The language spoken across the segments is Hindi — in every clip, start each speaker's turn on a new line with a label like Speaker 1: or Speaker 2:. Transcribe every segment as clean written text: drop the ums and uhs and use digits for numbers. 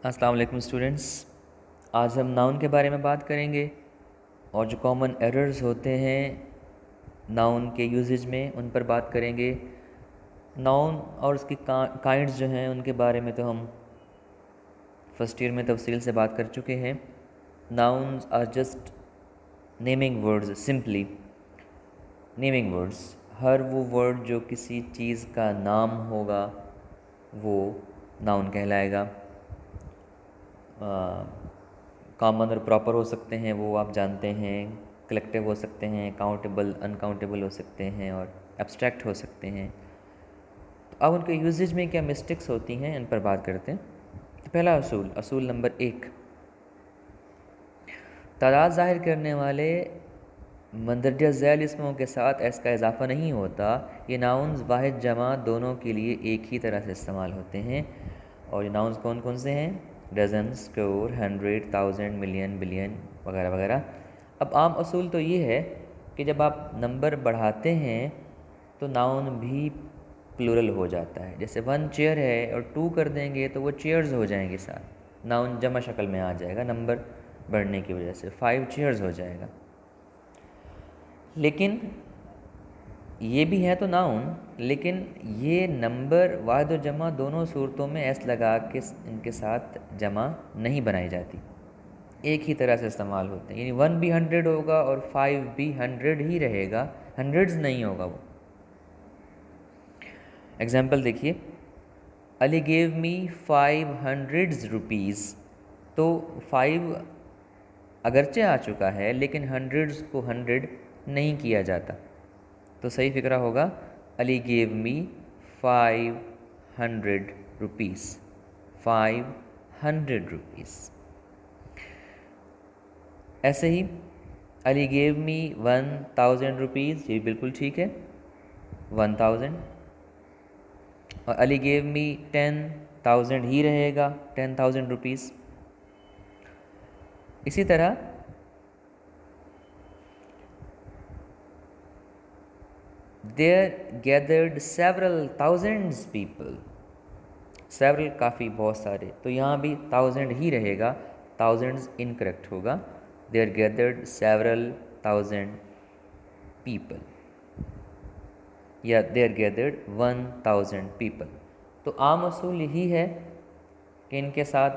Speaker 1: अस्सलाम वालेकुम स्टूडेंट्स। आज हम नाउन के बारे में बात करेंगे और जो कॉमन एरर्स होते हैं नाउन के यूजेज में उन पर बात करेंगे। नाउन और उसकी काइंड्स जो हैं उनके बारे में तो हम फर्स्ट ईयर में तफसील से बात कर चुके हैं। Nouns are just naming words, simply naming words. हर वो वर्ड जो किसी चीज़ का नाम होगा वो नाउन कहलाएगा। कॉमन और प्रॉपर हो सकते हैं, वो आप जानते हैं। कलेक्टिव हो सकते हैं, काउंटेबल अनकाउंटेबल हो सकते हैं और एब्स्ट्रैक्ट हो सकते हैं। तो अब उनके यूजेज में क्या मिस्टेक्स होती हैं इन पर बात करते हैं। तो पहला असूल नंबर 1, तादाद ज़ाहिर करने वाले मंदरजा झैल इसमों के साथ एस का इजाफा नहीं होता। ये नाउन्स वाहिद जमा दोनों के लिए एक ही तरह से इस्तेमाल होते हैं। और ये नाउन्स कौन कौन से हैं? डजन, स्कोर, 100, 1000, मिलियन, बिलियन वगैरह वगैरह। अब आम असूल तो ये है कि जब आप नंबर बढ़ाते हैं तो नाउन भी प्लूरल हो जाता है। जैसे 1 चेयर है और 2 कर देंगे तो वो चेयर्स हो जाएंगे, साथ नाउन जमा शक्ल में आ जाएगा नंबर बढ़ने की वजह से। 5 चेयर्स हो जाएगा। लेकिन ये भी है तो नाउन, लेकिन ये नंबर वाहिद और जमा दोनों सूरतों में एस लगा के इनके साथ जमा नहीं बनाई जाती, एक ही तरह से इस्तेमाल होते हैं। यानी 1 भी 100 होगा और 5 भी 100 ही रहेगा, हंड्रेड्स नहीं होगा वो। एग्जाम्पल देखिए, अली गेव मी 500 रुपीज़। तो 5 अगरचे आ चुका है लेकिन हंड्रेड्स को 100 नहीं किया जाता, तो सही फिक्रा होगा Ali gave me 500 rupees, 500 rupees. ऐसे ही अली गेव मी 1000 रुपीज़, ये बिल्कुल ठीक है, 1000। और अली गेव मी 10,000 ही रहेगा, 10,000 रुपीज़। इसी तरह there gathered several thousands people, several काफ़ी बहुत सारे, तो यहाँ भी 1000 ही रहेगा, थाउजेंड्स इनकरेक्ट होगा। देयर गैदर्ड सेवरल 1000 पीपल या देयर गैदर्ड 1000 पीपल। तो आम असूल यही है कि इनके साथ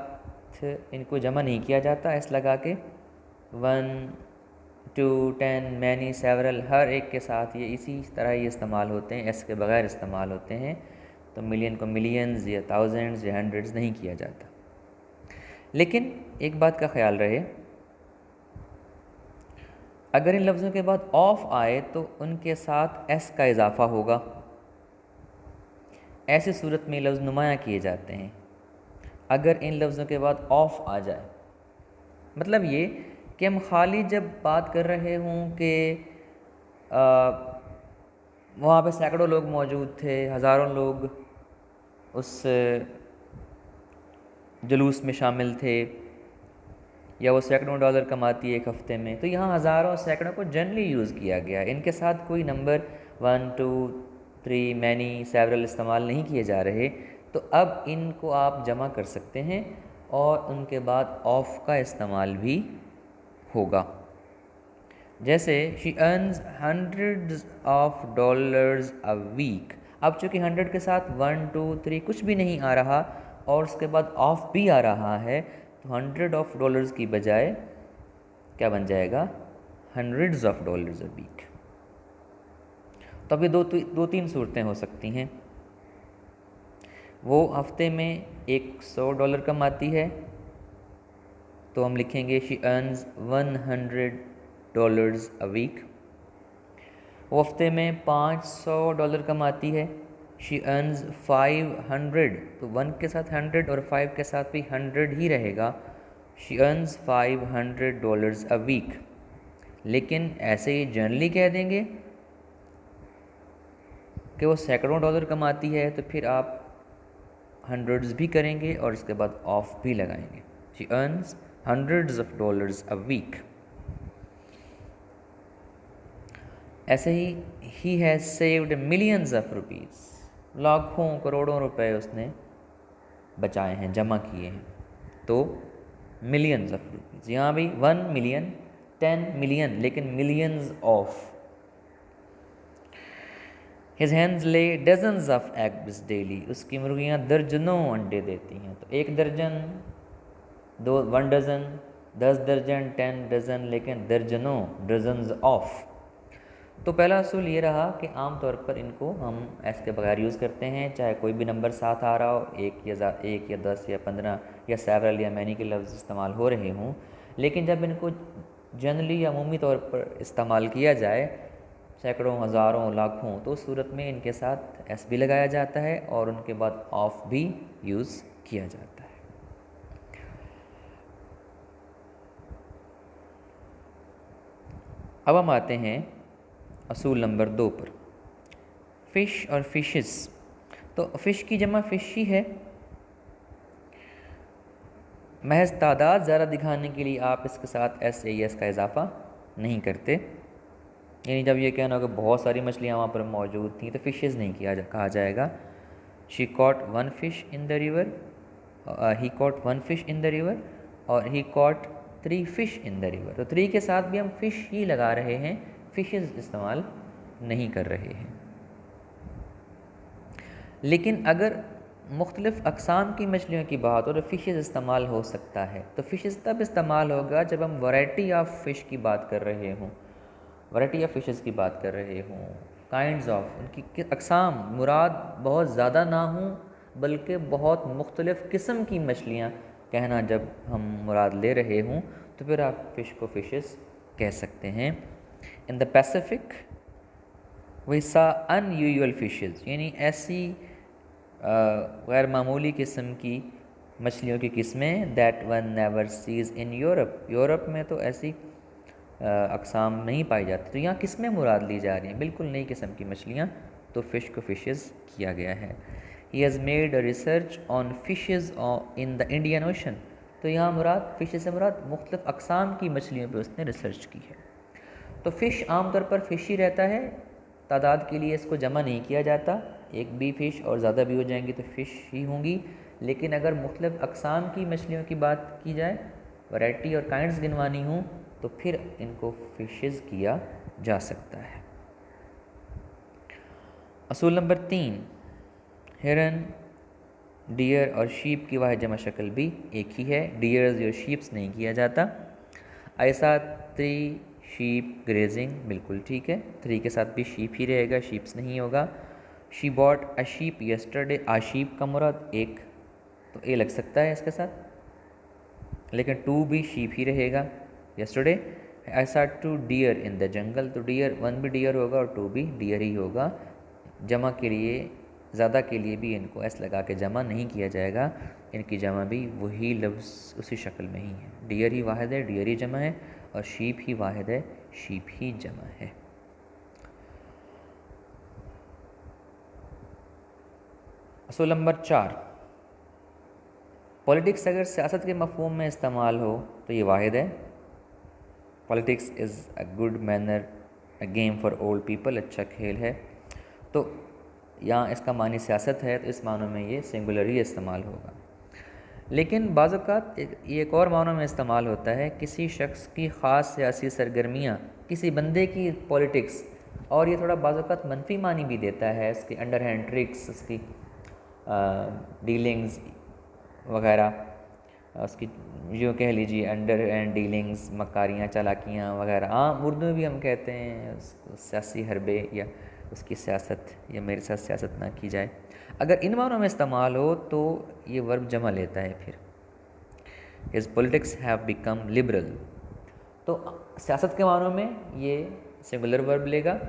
Speaker 1: इनको जमा नहीं किया जाता एस लगा के। 1, 2, 10, मैनी, सेवरल, हर एक के साथ ये इसी तरह ये इस्तेमाल होते हैं, एस के बगैर इस्तेमाल होते हैं। तो मिलियन को मिलियंस या थाउजेंड्स या हंड्रेड्स नहीं किया जाता। लेकिन एक बात का ख्याल रहे, अगर इन लफ्ज़ों के बाद ऑफ आए तो उनके साथ एस का इजाफा होगा। ऐसी सूरत में लफ्ज़ नुमाया किए जाते हैं अगर इन लफ्ज़ों के बाद ऑफ आ जाए। मतलब ये कि हम खाली जब बात कर रहे हों कि वहाँ पे सैकड़ों लोग मौजूद थे, हज़ारों लोग उस जुलूस में शामिल थे, या वो सैकड़ों डॉलर कमाती है एक हफ़्ते में, तो यहाँ हज़ारों सैकड़ों को जनरली यूज़ किया गया। इनके साथ कोई नंबर 1, 2, 3, मैनी, सेवरल इस्तेमाल नहीं किए जा रहे। तो अब इनको आप जमा कर सकते हैं और उनके बाद ऑफ का इस्तेमाल भी होगा। जैसे she earns hundreds of dollars a week. अब चूँकि 100 के साथ 1, 2, 3 कुछ भी नहीं आ रहा और उसके बाद ऑफ भी आ रहा है, तो 100 ऑफ डॉलर्स की बजाय क्या बन जाएगा? Hundreds of dollars a week. तो अभी दो तीन सूरतें हो सकती हैं। वो हफ्ते में $100 कमाती है, तो हम लिखेंगे शी अर्न्स $100 अ वीक। वो हफ्ते में $500 कमाती है, शी अर्न्स 500, तो 1 के साथ 100 और 5 के साथ भी 100 ही रहेगा, शी अर्न्स $500 अ वीक। लेकिन ऐसे ही जनरली कह देंगे कि वो सैकड़ों डॉलर कमाती है, तो फिर आप हंड्रेड्स भी करेंगे और इसके बाद ऑफ भी लगाएंगे। She earns hundreds of dollars a week. ऐसे ही has saved millions of rupees, लाखों करोड़ों रुपए उसने बचाए हैं, जमा किए हैं। तो मिलियंस ऑफ रुपीज़, यहाँ भी 1 मिलियन 10 मिलियन, लेकिन मिलियंस ऑफ। हिज हैंड्स ले डजन्स ऑफ एग्स डेली, उसकी मुर्गियाँ दर्जनों अंडे देती हैं। तो 1 दर्जन, 1 डज़न, 10 दर्जन, 10 डज़न, लेकिन दर्जनों, डजन्स ऑफ। तो पहला असूल ये रहा कि आम तौर पर इनको हम एस के बगैर यूज़ करते हैं, चाहे कोई भी नंबर साथ आ रहा हो, 1 या 10 या 15 या सेवरल या मैनी के लफ्ज़ इस्तेमाल हो रहे हों। लेकिन जब इनको जनरली या अमूमी तौर पर इस्तेमाल किया जाए, सैकड़ों, हज़ारों, लाखों, तो उस सूरत में इनके साथ एस भी लगाया जाता है और उनके बाद ऑफ भी यूज़ किया जाता है। अब हम आते हैं असूल नंबर 2 पर, फ़िश और फिशेस। तो फ़िश की जमा फ़िशी है। महज तादाद ज़्यादा दिखाने के लिए आप इसके साथ एस ए एस का इजाफ़ा नहीं करते, यानी जब ये कहना हो कि बहुत सारी मछलियाँ वहाँ पर मौजूद थीं तो फ़िशेस नहीं कहा जाएगा। She caught 1 fish in the river, he caught 1 fish in the river, और he caught 3 fish in the river. तो 3 के साथ भी हम फ़िश ही लगा रहे हैं, फ़िशेस इस्तेमाल नहीं कर रहे हैं। लेकिन अगर मुख्तलिफ़ अक़साम की मछलियों की बात हो तो फ़िशेस इस्तेमाल हो सकता है। तो फ़िशेस तब इस्तेमाल होगा जब हम वैरायटी ऑफ फ़िश की बात कर रहे हों, वैरायटी ऑफ फ़िशेस की बात कर रहे हों, काइंड्स ऑफ, उनकी अक़साम मुराद बहुत ज़्यादा ना हों, बल्कि बहुत मुख्तलिफ़ किस्म की मछलियाँ कहना जब हम मुराद ले रहे हों, तो फिर आप फ़िश को फ़िशेस कह सकते हैं। In the Pacific we saw unusual fishes, यानी ऐसी गैर मामूली किस्म की मछलियों की किस्में that one never sees in Europe. Europe में तो ऐसी अक़साम नहीं पाई जाती। तो यहाँ किस्में मुराद ली जा रही हैं, बिल्कुल नई किस्म की मछलियाँ, तो फ़िश को फ़िशेस किया गया है। He has made a research on fishes in the Indian ocean. तो यहाँ मुराद फ़िशेस से मुराद मुख्तलिफ़ अक़साम की मछलियों पर उसने रिसर्च की है। तो फ़िश आमतौर पर फ़िश ही रहता है, तादाद के लिए इसको जमा नहीं किया जाता। एक भी फ़िश और ज़्यादा भी हो जाएंगी तो फ़िश ही होंगी। लेकिन अगर मुख्तलिफ़ अक़साम की मछलियों की बात की जाए, वैरायटी और काइंड्स गिनवानी हों, तो फिर इनको फ़िशेस किया जा सकता है। असूल नंबर 3, हिरन, डियर और शीप की वाहिद जमा शक्ल भी एक ही है, डियर्स और शीप्स नहीं किया जाता। ऐसा 3 शीप ग्रेजिंग, बिल्कुल ठीक है, 3 के साथ भी शीप ही रहेगा, शीप्स नहीं होगा। She bought a sheep yesterday, a sheep का मुराद एक, तो ए लग सकता है इसके साथ, लेकिन 2 भी शीप ही रहेगा yesterday. I saw 2 deer in the jungle, तो डियर 1 भी डियर होगा और 2 भी डियर ही होगा। जमा के लिए, ज़्यादा के लिए भी इनको एस लगा के जमा नहीं किया जाएगा, इनकी जमा भी वही लफ्ज़ उसी शक्ल में ही है। डियर ही वाहिद है, डियर ही जमा है, और शीप ही वाहिद है, शीप ही जमा है। असूल नंबर 4, पॉलिटिक्स अगर सियासत के मफ़हूम में इस्तेमाल हो तो ये वाहिद है। Politics is a good manner, a game for old people, अच्छा खेल है। तो यहाँ इसका मानी सियासत है, तो इस मानों में ये सिंगुलर ही इस्तेमाल होगा। लेकिन बाज़ औक़ात ये एक और मानों में इस्तेमाल होता है, किसी शख्स की ख़ास सियासी सरगर्मियाँ, किसी बंदे की पॉलिटिक्स, और ये थोड़ा बाज़ औक़ात मनफी मानी भी देता है, इसकी अंडर हैंड ट्रिक्स, इसकी डीलिंग्स वगैरह, उसकी यूँ कह लीजिए अंडर हैंड डीलिंग्स, मकारियाँ, चालाकियाँ वगैरह। उर्दू में भी हम कहते हैं सियासी हरबे, या उसकी सियासत, या मेरे साथ सियासत ना की जाए। अगर इन मानों में इस्तेमाल हो तो ये वर्ब जमा लेता है फिर, his politics have become liberal. तो सियासत के मानों में ये सिंगुलर वर्ब लेगा,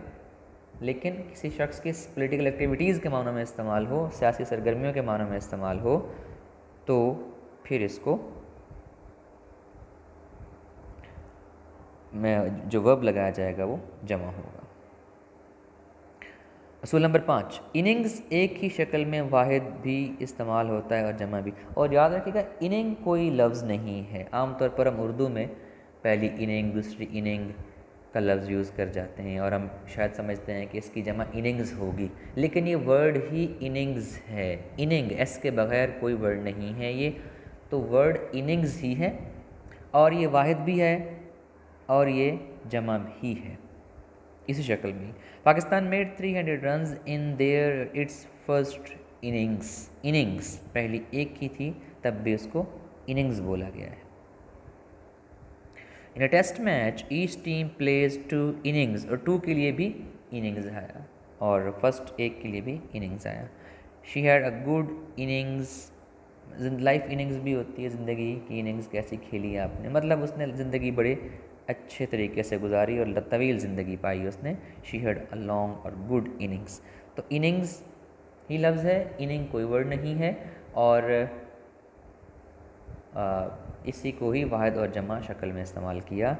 Speaker 1: लेकिन किसी शख्स की पॉलिटिकल एक्टिविटीज़ के मानों में इस्तेमाल हो, सियासी सरगर्मियों के मानों में इस्तेमाल हो, तो फिर इसको में जो वर्ब लगाया जाएगा वो जमा होगा। असूल नंबर 5, इनिंग्स एक ही शक्ल में वाहिद भी इस्तेमाल होता है और जमा भी। और याद रखिएगा, इनिंग कोई लफ्ज़ नहीं है। आमतौर पर हम उर्दू में पहली इनिंग, दूसरी इनिंग का लफ्ज़ यूज़ कर जाते हैं और हम शायद समझते हैं कि इसकी जमा इनिंग्स होगी, लेकिन ये वर्ड ही इनिंग्स है। इनिंग एस के बगैर कोई वर्ड नहीं है, ये तो वर्ड इनिंग्स ही है, और ये वाहिद भी है और ये जमा भी है, इसी शक्ल में। Pakistan made 300 runs in their it's first innings पहली एक की थी, तब भी उसको इनिंग्स बोला गया है। In a test match each team plays 2 innings, और 2 के लिए भी इनिंग्स आया और फर्स्ट एक के लिए भी इनिंग्स आया। She had a good innings, life innings भी होती है, ज़िंदगी की इनिंग्स कैसी खेली आपने, मतलब उसने ज़िंदगी बड़े अच्छे तरीके से गुजारी और तवील ज़िंदगी पाई उसने। शी हैड अ लॉन्ग और गुड इनिंग्स, तो इनिंग्स ही लफ्ज़ है, इनिंग कोई वर्ड नहीं है, और इसी को ही वाहिद और जमा शक्ल में इस्तेमाल किया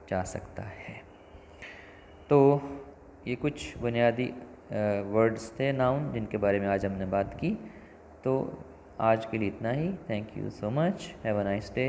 Speaker 1: जा सकता है। तो ये कुछ बुनियादी वर्ड्स थे, नाउन, जिनके बारे में आज हमने बात की। तो आज के लिए इतना ही। Thank you so much, have a nice day.